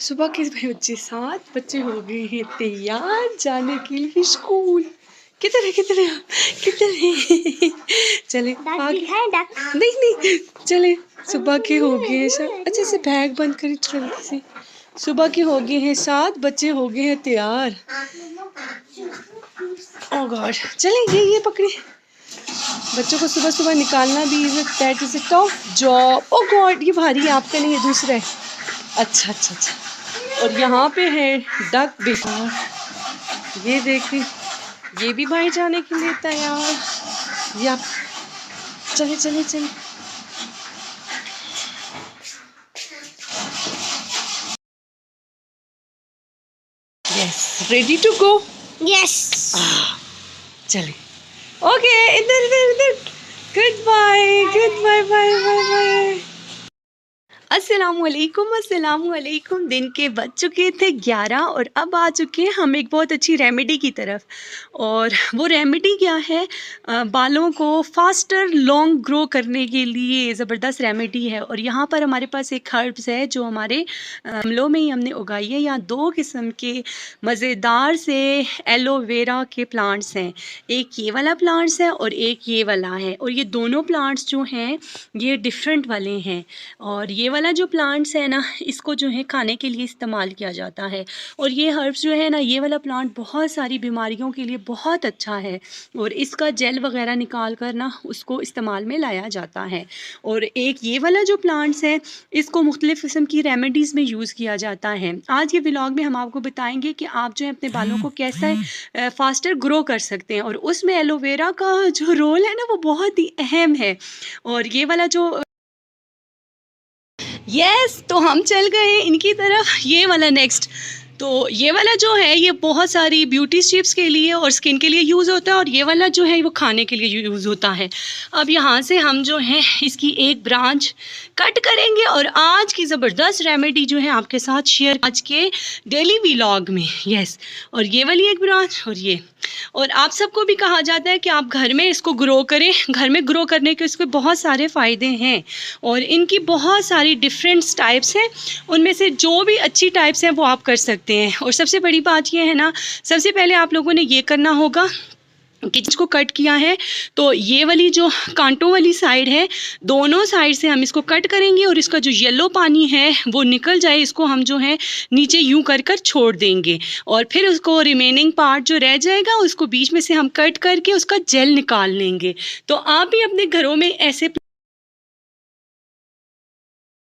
सुबह के बजे 7 बच्चे हो गए हैं तैयार जाने के लिए स्कूल। किधर है किधर है किधर है? चले आगे। नहीं नहीं चले। सुबह के हो गए हैं सब। अच्छे से बैग बंद करें जल्दी से। सुबह के हो गए हैं 7 बच्चे हो गए हैं तैयार। ओह गॉड चले ये पकड़े। बच्चों को सुबह सुबह निकालना भी that is a tough job. Oh God ये भारी है, आपका नहीं है, दूसरा है। अच्छा अच्छा अच्छा। और यहाँ पे है डक बिहार। ये देखिए ये भी भाई जाने के लिए तैयार। या चले चले चले। Yes ready to go. Yes चले। ओके इधर इधर इधर। Good bye bye bye bye. अस्सलामुअलैकुम। दिन के बज चुके थे 11 और अब आ चुके हैं हम एक बहुत अच्छी रेमेडी की तरफ। और वो रेमेडी क्या है, बालों को फास्टर लॉन्ग ग्रो करने के लिए ज़बरदस्त रेमेडी है। और यहाँ पर हमारे पास एक हर्ब्स है जो हमारे गमलों में ही हमने उगाई है। यहाँ 2 किस्म के मज़ेदार से एलोवेरा के प्लांट्स हैं। एक ये वाला प्लांट्स है और एक ये वाला है। और ये दोनों प्लांट्स जो हैं ये डिफरेंट वाले हैं। और ये वाला जो प्लांट्स है ना, इसको जो है खाने के लिए इस्तेमाल किया जाता है। और ये हर्ब्स जो है ना, ये वाला प्लांट बहुत सारी बीमारियों के लिए बहुत अच्छा है। और इसका जेल वगैरह निकाल कर ना उसको इस्तेमाल में लाया जाता है। और एक ये वाला जो प्लांट्स है, इसको मुख्तलिफ़ किस्म की रेमेडीज़ में यूज़ किया जाता है। आज ये व्लॉग में हम आपको बताएंगे कि आप जो है अपने बालों को कैसे फास्टर ग्रो कर सकते हैं। और उसमें एलोवेरा का जो रोल है ना वो बहुत ही अहम है। और ये वाला जो तो हम चल गए इनकी तरफ। ये वाला नेक्स्ट, तो ये वाला जो है ये बहुत सारी ब्यूटी टिप्स के लिए और स्किन के लिए यूज़ होता है। और ये वाला जो है वो खाने के लिए यूज़ होता है। अब यहाँ से हम जो है इसकी एक ब्रांच कट करेंगे और आज की ज़बरदस्त रेमेडी जो है आपके साथ शेयर आज के डेली व्लॉग में। और ये वाली एक ब्रांच और ये। और आप सबको भी कहा जाता है कि आप घर में इसको ग्रो करें। घर में ग्रो करने के इसके बहुत सारे फ़ायदे हैं और इनकी बहुत सारी डिफरेंट टाइप्स हैं। उनमें से जो भी अच्छी टाइप्स हैं वो आप कर सकते हैं। और सबसे बड़ी बात ये है ना, सबसे पहले आप लोगों ने ये करना होगा कि जिसको कट किया है तो ये वाली जो कांटों वाली साइड है, दोनों साइड से हम इसको कट करेंगे और इसका जो येलो पानी है वो निकल जाए, इसको हम जो है नीचे यूं कर कर छोड़ देंगे। और फिर उसको रिमेनिंग पार्ट जो रह जाएगा उसको बीच में से हम कट करके उसका जेल निकाल लेंगे। तो आप भी अपने घरों में ऐसे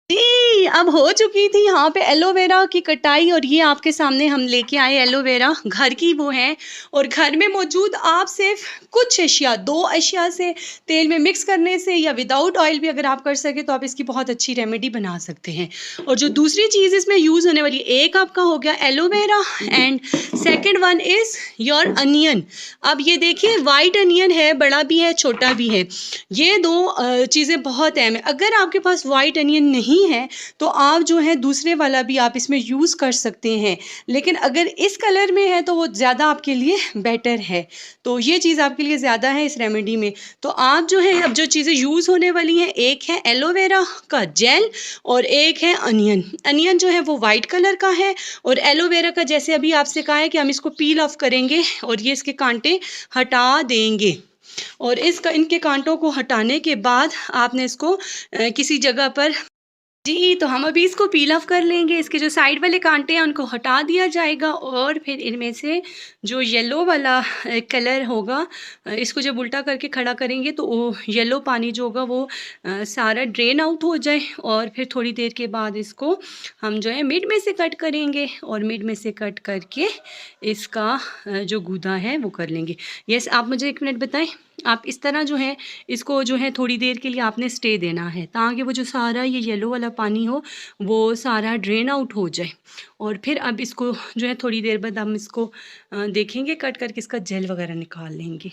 जी अब हो चुकी थी यहाँ पे एलोवेरा की कटाई। और ये आपके सामने हम लेके आए एलोवेरा, घर की वो है। और घर में मौजूद आप सिर्फ कुछ अशिया, 2 अशिया से तेल में मिक्स करने से या विदाउट ऑयल भी अगर आप कर सके तो आप इसकी बहुत अच्छी रेमेडी बना सकते हैं। और जो दूसरी चीज़ इसमें यूज़ होने वाली, एक आपका हो गया aloe vera and second one is your onion. अब ये देखिए वाइट अनियन है, बड़ा भी है छोटा भी है। ये 2 चीज़ें बहुत अहम है। अगर आपके पास वाइट अनियन नहीं है तो आप जो है दूसरे वाला भी आप इसमें यूज़ कर सकते हैं। लेकिन अगर इस कलर में है तो वो ज़्यादा आपके लिए बेटर है। तो ये चीज़ आपके लिए ज़्यादा है इस रेमेडी में। तो आप जो है अब जो चीज़ें यूज़ होने वाली हैं, एक है एलोवेरा का जेल और एक है अनियन। अनियन जो है वो वाइट कलर का है और एलोवेरा का जैसे अभी आपसे कहा है कि हम इसको पील ऑफ करेंगे और ये इसके कांटे हटा देंगे। और इनके कांटों को हटाने के बाद आपने इसको किसी जगह पर जी, तो हम अभी इसको पील ऑफ कर लेंगे। इसके जो साइड वाले कांटे हैं उनको हटा दिया जाएगा और फिर इनमें से जो येलो वाला कलर होगा, इसको जब उल्टा करके खड़ा करेंगे तो वो येलो पानी जो होगा वो सारा ड्रेन आउट हो जाए। और फिर थोड़ी देर के बाद इसको हम जो है मिड में से कट करेंगे और मिड में से कट करके इसका जो गूदा है वो कर लेंगे। यस, आप मुझे 1 मिनट बताएं। आप इस तरह जो है इसको जो है थोड़ी देर के लिए आपने स्टे देना है ताकि वो जो सारा ये येलो वाला पानी हो वो सारा ड्रेन आउट हो जाए। और फिर अब इसको जो है थोड़ी देर बाद हम इसको देखेंगे, कट करके इसका जेल वगैरह निकाल लेंगे।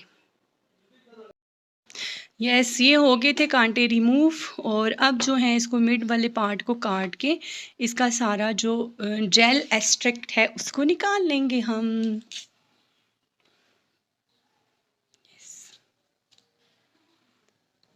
यस, ये हो गए थे कांटे रिमूव। और अब जो है इसको मिड वाले पार्ट को काट के इसका सारा जो जेल एक्सट्रैक्ट है उसको निकाल लेंगे हम।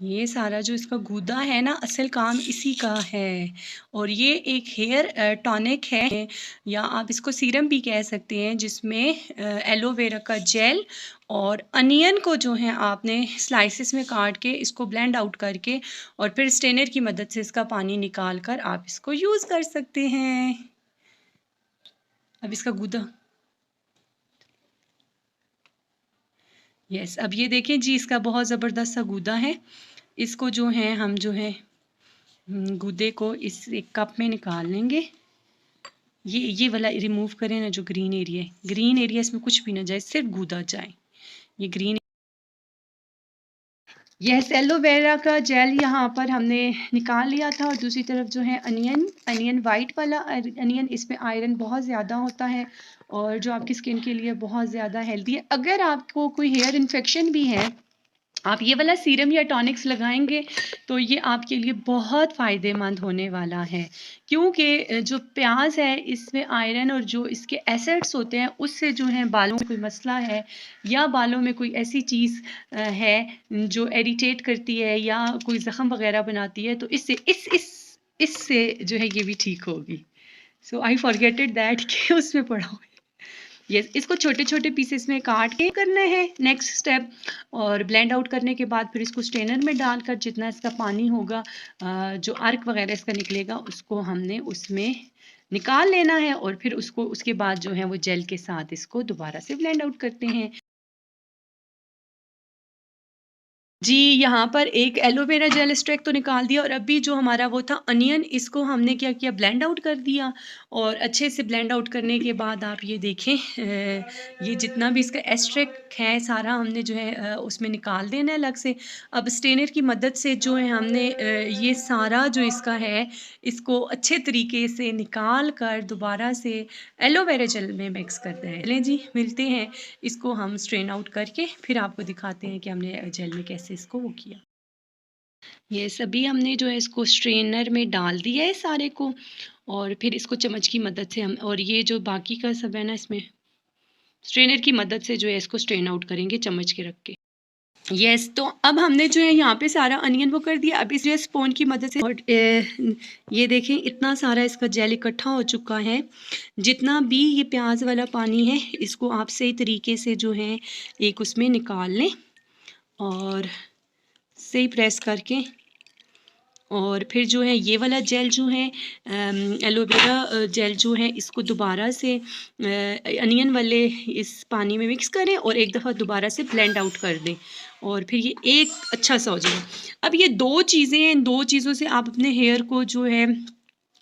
ये सारा जो इसका गूदा है ना, असल काम इसी का है। और ये एक हेयर टॉनिक है, या आप इसको सीरम भी कह सकते हैं, जिसमें एलोवेरा का जेल और अनियन को जो है आपने स्लाइसेस में काट के इसको ब्लेंड आउट करके और फिर स्ट्रेनर की मदद से इसका पानी निकाल कर आप इसको यूज़ कर सकते हैं। अब इसका गूदा, यस, अब ये देखें जी, इसका बहुत ज़बरदस्त सा गूदा है। इसको जो है हम जो है गूदे को इस एक कप में निकाल लेंगे। ये वाला रिमूव करें ना, जो ग्रीन एरिया है, ग्रीन एरिया इसमें कुछ भी ना जाए, सिर्फ गूदा जाए। ये ग्रीन, यस, एलोवेरा का जेल यहाँ पर हमने निकाल लिया था। और दूसरी तरफ जो है अनियन वाइट वाला अनियन, इसमें आयरन बहुत ज़्यादा होता है और जो आपकी स्किन के लिए बहुत ज़्यादा हेल्दी है। अगर आपको कोई हेयर इन्फेक्शन भी है, आप ये वाला सीरम या टॉनिक्स लगाएंगे तो ये आपके लिए बहुत फ़ायदेमंद होने वाला है, क्योंकि जो प्याज है इसमें आयरन और जो इसके एसिड्स होते हैं उससे जो है बालों में कोई मसला है या बालों में कोई ऐसी चीज़ है जो इरिटेट करती है या कोई ज़ख़म वगैरह बनाती है, तो इससे जो है ये भी ठीक होगी। सो आई फॉरगेटेड दैट कि उसमें पड़ा हुआ है। यस, इसको छोटे छोटे पीसेस में काट के करना है नेक्स्ट स्टेप। और ब्लेंड आउट करने के बाद फिर इसको स्ट्रेनर में डालकर जितना इसका पानी होगा, जो अर्क वगैरह इसका निकलेगा, उसको हमने उसमें निकाल लेना है और फिर उसको उसके बाद जो है वो जेल के साथ इसको दोबारा से ब्लेंड आउट करते हैं। जी, यहाँ पर एक एलोवेरा जेल एक्सट्रैक्ट तो निकाल दिया और अभी जो हमारा वो था अनियन, इसको हमने क्या किया, ब्लेंड आउट कर दिया। और अच्छे से ब्लेंड आउट करने के बाद आप ये देखें, ये जितना भी इसका एक्सट्रैक्ट है सारा हमने जो है उसमें निकाल देना है अलग से। अब स्ट्रेनर की मदद से जो है हमने ये सारा जो इसका है इसको अच्छे तरीके से निकाल कर दोबारा से एलोवेरा जेल में मिक्स करते हैं। चलें जी, मिलते हैं, इसको हम स्ट्रेन आउट करके फिर आपको दिखाते हैं कि हमने जेल में कैसे इसको वो किया। ये सभी हमने जो है इसको स्ट्रेनर में डाल दिया है सारे को, और फिर इसको चम्मच की मदद से हम, और ये जो बाकी का सब है ना, इसमें स्ट्रेनर की मदद से जो है इसको स्ट्रेन आउट करेंगे चम्मच के रख के। यस, तो अब हमने जो है यहाँ पे सारा अनियन वो कर दिया। अब इस स्पून की मदद से, और ये देखें इतना सारा इसका जेल इकट्ठा हो चुका है। जितना भी ये प्याज वाला पानी है इसको आप सही तरीके से जो है एक उसमें निकाल लें और सही प्रेस करके, और फिर जो है ये वाला जेल जो है एलोवेरा जेल जो है इसको दोबारा से अनियन वाले इस पानी में मिक्स करें और एक दफ़ा दोबारा से ब्लेंड आउट कर दें और फिर ये एक अच्छा सा हो जाएगा। अब ये दो चीज़ें हैं, इन दो चीज़ों से आप अपने हेयर को जो है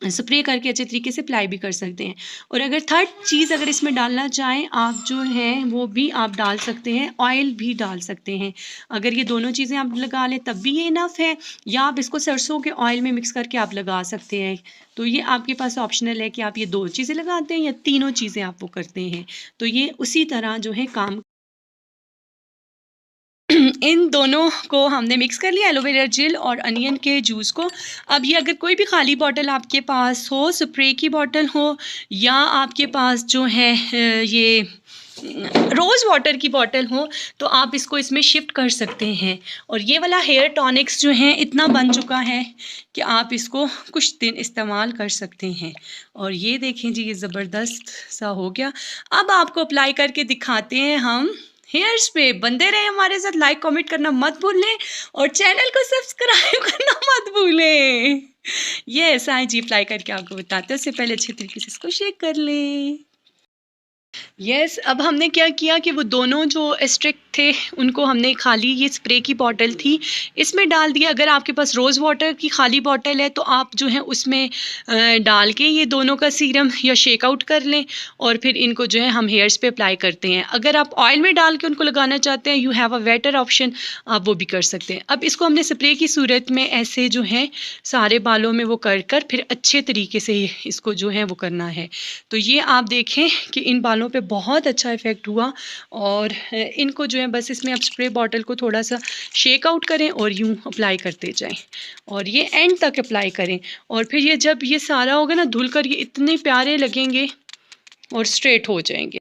स्प्रे करके अच्छे तरीके से अप्लाई भी कर सकते हैं। और अगर थर्ड चीज़ अगर इसमें डालना चाहें आप जो है वो भी आप डाल सकते हैं, ऑयल भी डाल सकते हैं। अगर ये दोनों चीज़ें आप लगा लें तब भी ये इनफ है, या आप इसको सरसों के ऑयल में मिक्स करके आप लगा सकते हैं। तो ये आपके पास ऑप्शनल है कि आप ये दो चीज़ें लगाते हैं या तीनों चीज़ें आप वो करते हैं। तो ये उसी तरह जो है काम इन दोनों को हमने मिक्स कर लिया, एलोवेरा जेल और अनियन के जूस को। अब ये अगर कोई भी खाली बॉटल आपके पास हो, स्प्रे की बॉटल हो, या आपके पास जो है ये रोज़ वाटर की बॉटल हो, तो आप इसको इसमें शिफ्ट कर सकते हैं। और ये वाला हेयर टॉनिक्स जो है इतना बन चुका है कि आप इसको कुछ दिन इस्तेमाल कर सकते हैं। और ये देखें जी, ये ज़बरदस्त सा हो गया। अब आपको अप्लाई करके दिखाते हैं हम हेयर्स पे। बंदे रहे हमारे साथ, लाइक कमेंट करना मत भूलें और चैनल को सब्सक्राइब करना मत भूलें। ये साइं जी अप्लाई करके आपको बताते हैं, उससे पहले अच्छे तरीके से इसको शेक कर लें। यस, अब हमने क्या किया कि वो दोनों जो एक्सट्रैक्ट थे उनको हमने खाली ये स्प्रे की बॉटल थी इसमें डाल दिया। अगर आपके पास रोज़ वाटर की खाली बॉटल है तो आप जो है उसमें डाल के ये दोनों का सीरम या शेक आउट कर लें और फिर इनको जो है हम हेयर्स पे अप्लाई करते हैं। अगर आप ऑयल में डाल के उनको लगाना चाहते हैं, you have a waiter option, आप वो भी कर सकते हैं। अब इसको हमने स्प्रे की सूरत में ऐसे जो है सारे बालों में वो कर कर फिर अच्छे तरीके से इसको जो है वो करना है। तो ये आप देखें कि इन बालों पे बहुत अच्छा इफ़ेक्ट हुआ। और इनको जो है बस इसमें आप स्प्रे बॉटल को थोड़ा सा शेक आउट करें और यूं अप्लाई करते जाएं और ये एंड तक अप्लाई करें। और फिर ये जब ये सारा होगा ना धुल कर, ये इतने प्यारे लगेंगे और स्ट्रेट हो जाएंगे।